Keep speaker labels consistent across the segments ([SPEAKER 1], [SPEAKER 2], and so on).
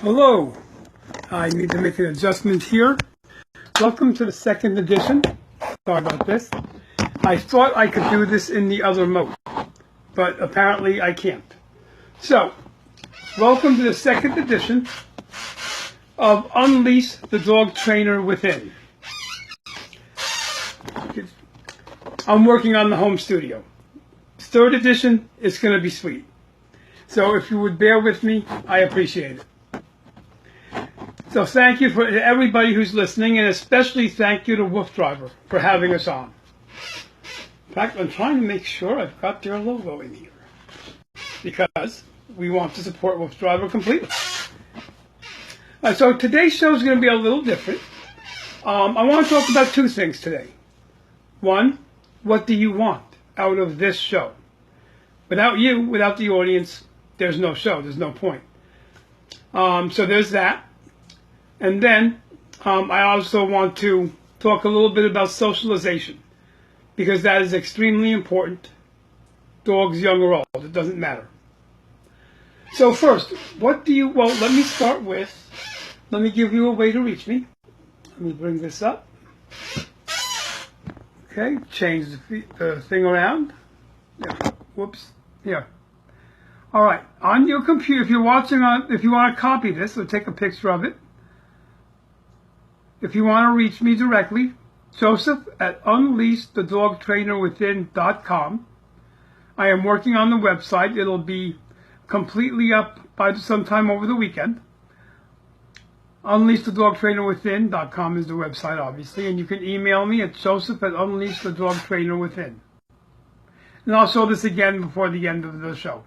[SPEAKER 1] Hello, I need to make an adjustment here. Welcome to the second edition. Sorry about this. I thought I could do this in the other mode, but apparently I can't. So, welcome to the second edition of Unleash the Dog Trainer Within. I'm working on the home studio. Third edition is going to be sweet. So if you would bear with me, I appreciate it. So thank you for everybody who's listening, and especially thank you to Wolf Driver for having us on. In fact, I'm trying to make sure I've got their logo in here, because we want to support Wolf Driver completely. So today's show is going to be a little different. I want to talk about two things today. One, what do you want out of this show? Without you, without the audience, there's no show, there's no point. So there's that. And then I also want to talk a little bit about socialization, because that is extremely important. Dogs, young or old, it doesn't matter. So first, let me start with, let me give you a way to reach me. Let me bring this up. Okay, change the thing around. Yeah. Whoops. Here. All right. On your computer, if you're watching if you want to copy this or take a picture of it, if you want to reach me directly, Joseph at unleashthedogtrainerwithin.com. I am working on the website. It'll be completely up by sometime over the weekend. Unleashthedogtrainerwithin.com is the website, obviously, and you can email me at Joseph at unleashthedogtrainerwithin. And I'll show this again before the end of the show.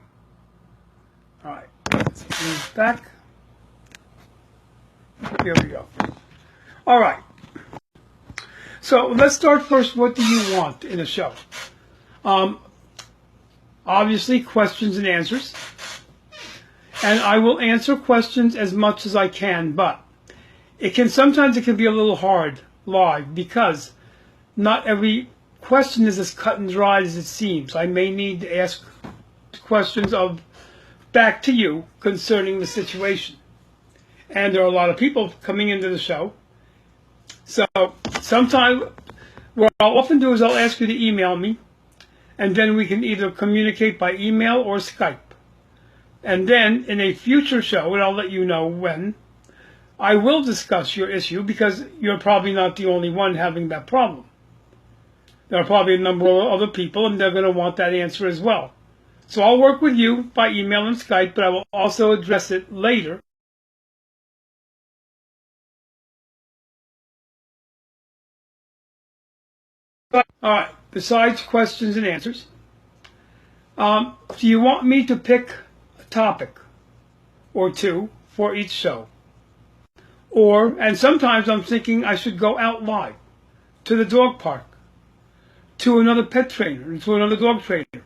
[SPEAKER 1] All right, let's move back. Here we go. All right. So let's start first. What do you want in a show? Obviously, questions and answers. And I will answer questions as much as I can, but sometimes it can be a little hard live, because not every question is as cut and dry as it seems. I may need to ask questions back to you concerning the situation. And there are a lot of people coming into the show. So sometimes what I'll often do is I'll ask you to email me, and then we can either communicate by email or Skype. And then in a future show, and I'll let you know when, I will discuss your issue, because you're probably not the only one having that problem. There are probably a number of other people, and they're going to want that answer as well. So I'll work with you by email and Skype, but I will also address it later. All right, besides questions and answers, do you want me to pick a topic or two for each show? And sometimes I'm thinking I should go out live to the dog park, to another pet trainer, to another dog trainer.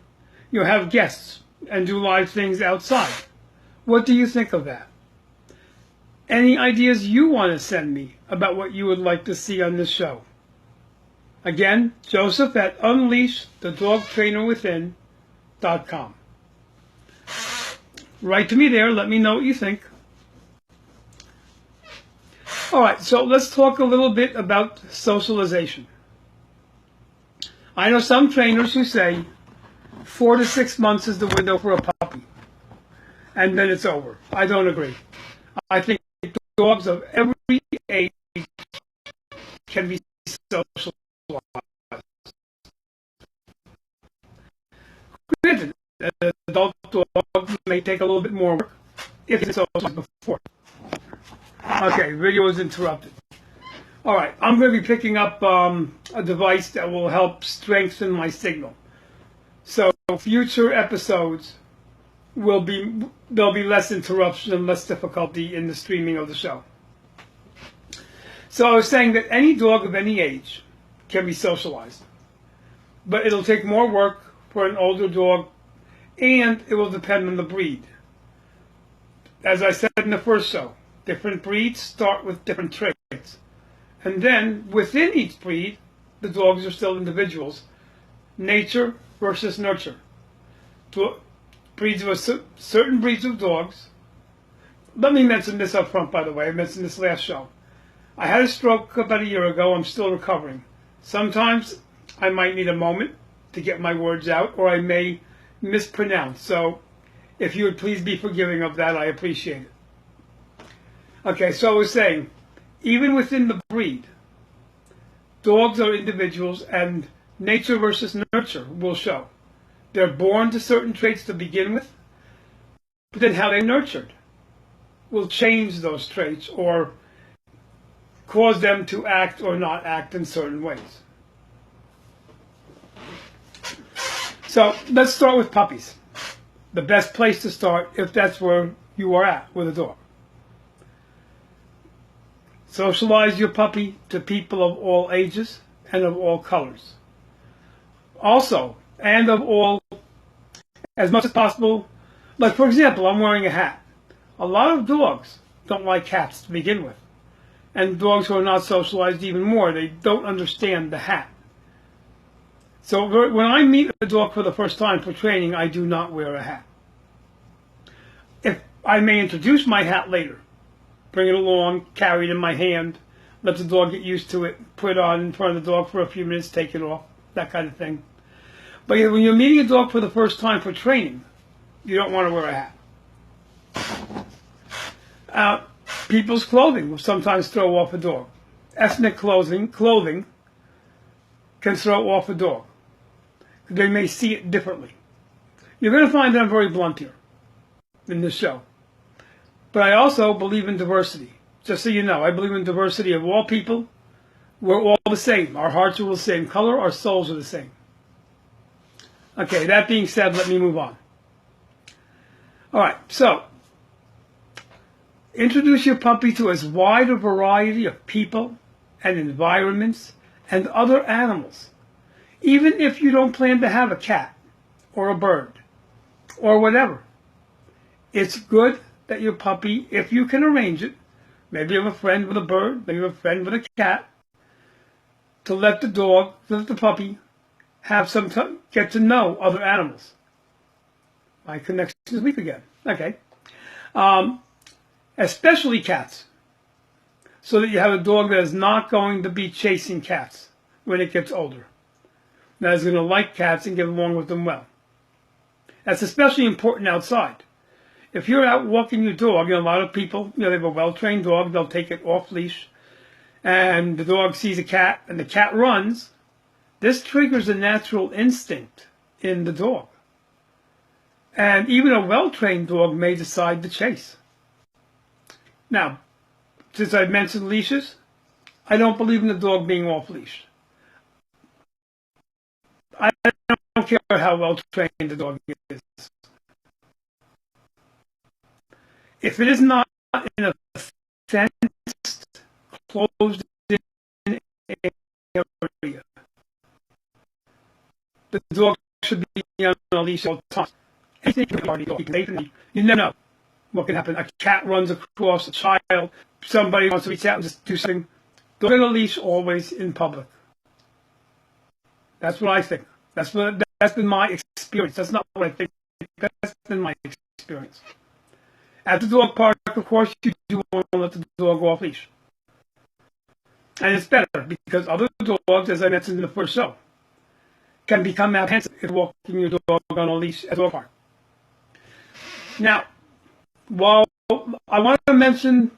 [SPEAKER 1] Have guests and do live things outside. What do you think of that? Any ideas you want to send me about what you would like to see on this show? Again, Joseph at unleashthedogtrainerwithin.com. Write to me there. Let me know what you think. All right, so let's talk a little bit about socialization. I know some trainers who say 4 to 6 months is the window for a puppy, and then it's over. I don't agree. I think dogs of every age can be socialized. Granted, an adult dog may take a little bit more work if it's socialized before. Okay, video is interrupted. All right, I'm going to be picking up a device that will help strengthen my signal. So future episodes there'll be less interruption and less difficulty in the streaming of the show. So I was saying that any dog of any age can be socialized, but it'll take more work for an older dog, and it will depend on the breed. As I said in the first show, different breeds start with different traits. And then, within each breed, the dogs are still individuals. Nature versus nurture. Certain breeds of dogs let me mention this up front, by the way. I mentioned this last show. I had a stroke about a year ago. I'm still recovering. Sometimes I might need a moment to get my words out, or I may mispronounce. So if you would please be forgiving of that, I appreciate it. Okay, so I was saying, even within the breed, dogs are individuals, and nature versus nurture will show. They're born to certain traits to begin with, but then how they're nurtured will change those traits or cause them to act or not act in certain ways. So let's start with puppies. The best place to start if that's where you are at with a dog. Socialize your puppy to people of all ages and of all colors. Also, and of all, as much as possible, like for example, I'm wearing a hat. A lot of dogs don't like hats to begin with. And dogs who are not socialized even more, they don't understand the hat. So when I meet a dog for the first time for training, I do not wear a hat. If I may introduce my hat later, bring it along, carry it in my hand, let the dog get used to it, put it on in front of the dog for a few minutes, take it off, that kind of thing. But when you're meeting a dog for the first time for training, you don't want to wear a hat. People's clothing will sometimes throw off a dog. Ethnic clothing can throw off a dog. They may see it differently. You're going to find that I'm very blunt here in this show. But I also believe in diversity. Just so you know, I believe in diversity of all people. We're all the same. Our hearts are the same color. Our souls are the same. Okay, that being said, let me move on. All right, so introduce your puppy to as wide a variety of people and environments and other animals. Even if you don't plan to have a cat or a bird or whatever. It's good that your puppy, if you can arrange it, maybe you have a friend with a bird, maybe you have a friend with a cat, to let the puppy have some time, get to know other animals. My connection is weak again. Okay. Especially cats. So that you have a dog that is not going to be chasing cats when it gets older. That is going to like cats and get along with them well. That's especially important outside. If you're out walking your dog, a lot of people, they have a well-trained dog, they'll take it off leash, and the dog sees a cat, and the cat runs. This triggers a natural instinct in the dog. And even a well-trained dog may decide to chase. Now, since I mentioned leashes, I don't believe in the dog being off leash. I don't care how well-trained the dog is. If it is not in a fenced, closed-in area, the dog should be on a leash all the time. Anything can be dog. You never know what can happen. A cat runs across a child. Somebody wants to reach out and just do something. Dog on a leash always in public. That's what I think. That's been my experience. That's not what I think. That's been my experience. At the dog park, of course, you do want to let the dog go off leash. And it's better because other dogs, as I mentioned in the first show, can become apprehensive if walking your dog on a leash at the dog park. Now, while I want to mention,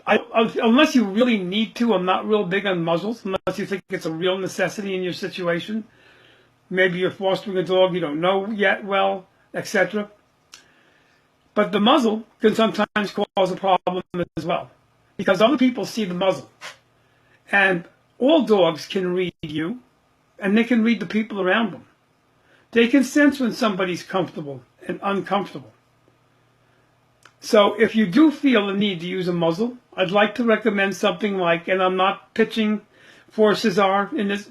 [SPEAKER 1] unless you really need to, I'm not real big on muzzles, unless you think it's a real necessity in your situation. Maybe you're fostering a dog you don't know yet well, etc. But the muzzle can sometimes cause a problem as well, because other people see the muzzle. And all dogs can read you, and they can read the people around them. They can sense when somebody's comfortable and uncomfortable. So if you do feel the need to use a muzzle, I'd like to recommend something like, and I'm not pitching for Cesar in this,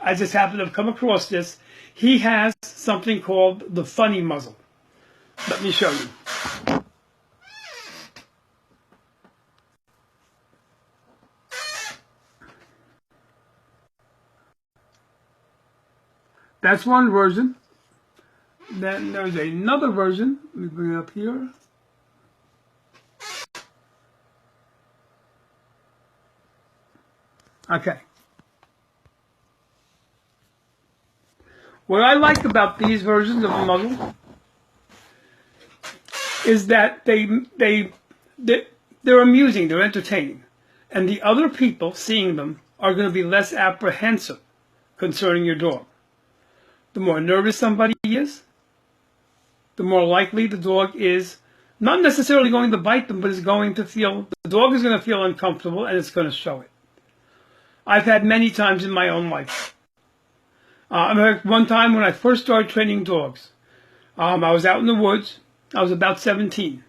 [SPEAKER 1] I just happen to have come across this. He has something called the funny muzzle. Let me show you. That's one version. Then there's another version. Let me bring it up here. Okay. What I like about these versions of a muzzle is that they're amusing, they're entertaining, and the other people seeing them are going to be less apprehensive concerning your dog. The more nervous somebody is, the more likely the dog is not necessarily going to bite them, but is going to feel, the dog is going to feel uncomfortable and it's going to show it. I've had many times in my own life. One time when I first started training dogs, I was out in the woods. I was about 17.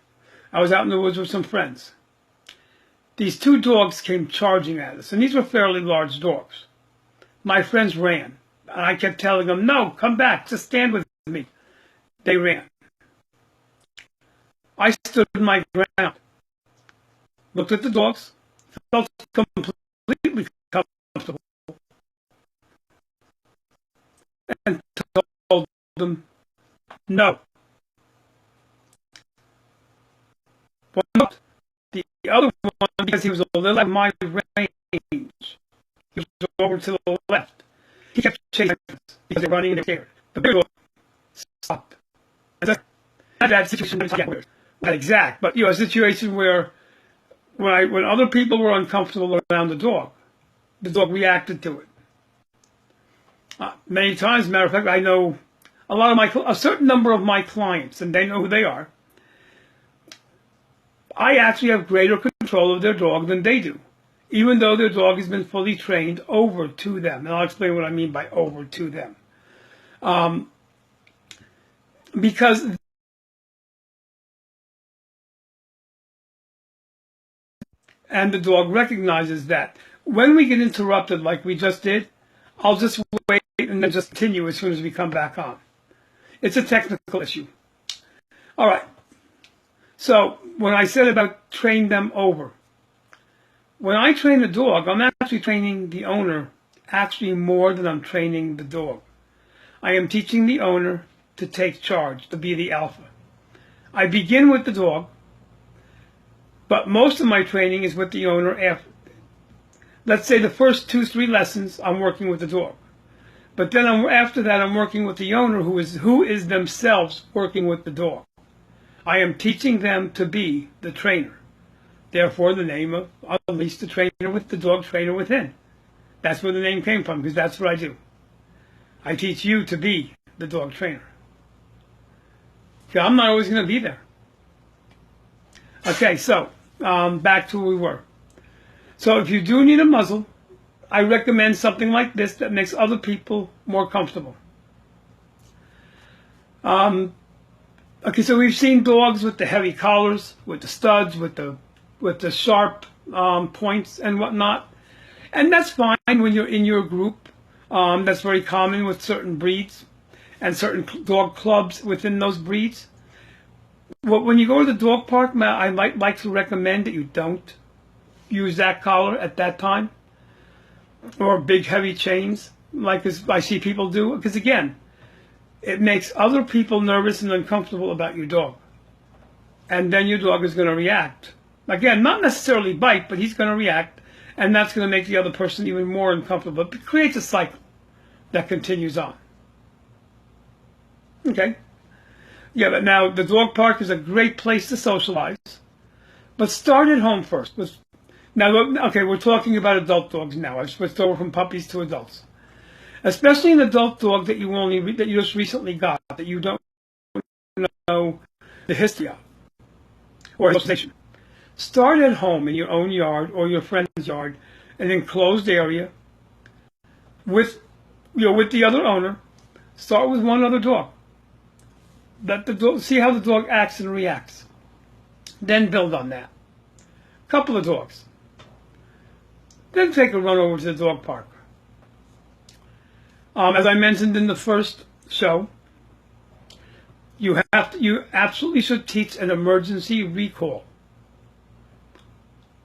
[SPEAKER 1] I was out in the woods with some friends. These two dogs came charging at us, and these were fairly large dogs. My friends ran, and I kept telling them, no, come back, just stand with me. They ran. I stood my ground, looked at the dogs, felt completely comfortable, and told them, no. One, the other one, because he was a little out of my range, he was over to the left. He kept chasing us because they were running and they were scared. The bigger dog stopped. Not that situation, not exact, but a situation where when other people were uncomfortable around the dog reacted to it. Many times, as a matter of fact, I know a certain number of my clients, and they know who they are. I actually have greater control of their dog than they do, even though their dog has been fully trained over to them. And I'll explain what I mean by over to them. Because and the dog recognizes that when we get interrupted like we just did, I'll just wait and then just continue as soon as we come back on. It's a technical issue. All right. So when I said about train them over, when I train the dog, I'm actually training the owner actually more than I'm training the dog. I am teaching the owner to take charge, to be the alpha. I begin with the dog, but most of my training is with the owner after. Let's say the first 2-3 lessons, I'm working with the dog. But then after that, I'm working with the owner who is themselves working with the dog. I am teaching them to be the trainer. Therefore, the name of OffLeash, the trainer with the dog trainer within. That's where the name came from, because that's what I do. I teach you to be the dog trainer. Okay, I'm not always going to be there. Okay, so back to where we were. So if you do need a muzzle, I recommend something like this that makes other people more comfortable. Okay, so we've seen dogs with the heavy collars, with the studs, with the sharp points and whatnot. And that's fine when you're in your group. That's very common with certain breeds and certain dog clubs within those breeds. When you go to the dog park, I like to recommend that you don't use that collar at that time, or big heavy chains like I see people do, because again, it makes other people nervous and uncomfortable about your dog, and then your dog is going to react. Again, not necessarily bite, but he's going to react, and that's going to make the other person even more uncomfortable. It creates a cycle that continues on. Okay? Yeah, but now the dog park is a great place to socialize, but start at home first. Now, okay, we're talking about adult dogs now. I've switched over from puppies to adults. Especially an adult dog that you just recently got, that you don't know the history of, or socialization. Start at home in your own yard or your friend's yard, an enclosed area with the other owner. Start with one other dog. Let the dog see how the dog acts and reacts. Then build on that. Couple of dogs. Then take a run over to the dog park. As I mentioned in the first show, you absolutely should teach an emergency recall.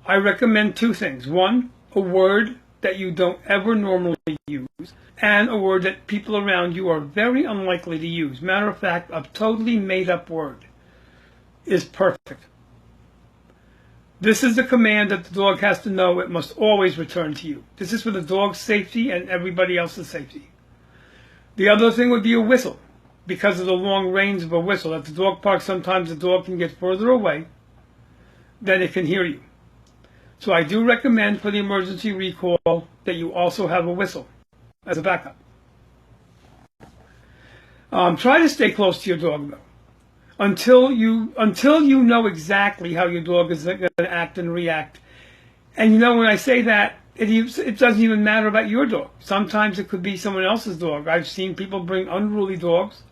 [SPEAKER 1] I recommend 2 things. 1, a word that you don't ever normally use, and a word that people around you are very unlikely to use. Matter of fact, a totally made-up word is perfect. This is the command that the dog has to know. It must always return to you. This is for the dog's safety and everybody else's safety. The other thing would be a whistle. Because of the long range of a whistle, at the dog park, sometimes the dog can get further away than it can hear you. So I do recommend for the emergency recall that you also have a whistle as a backup. Try to stay close to your dog, though, until you know exactly how your dog is going to act and react. And you know, when I say that, it doesn't even matter about your dog. Sometimes it could be someone else's dog. I've seen people bring unruly dogs,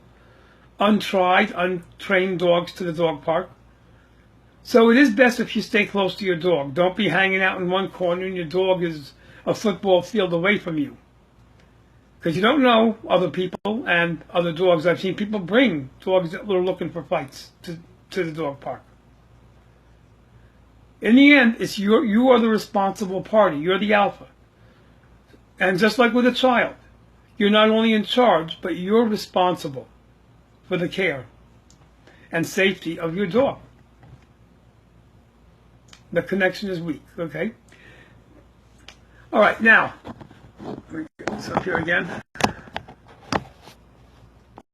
[SPEAKER 1] untried, untrained dogs to the dog park. So it is best if you stay close to your dog. Don't be hanging out in one corner and your dog is a football field away from you. Because you don't know other people and other dogs. I've seen people bring dogs that were looking for fights to the dog park. In the end, you are the responsible party. You're the alpha. And just like with a child, you're not only in charge, but you're responsible for the care and safety of your dog. The connection is weak, okay? All right, now, let me get this up here again.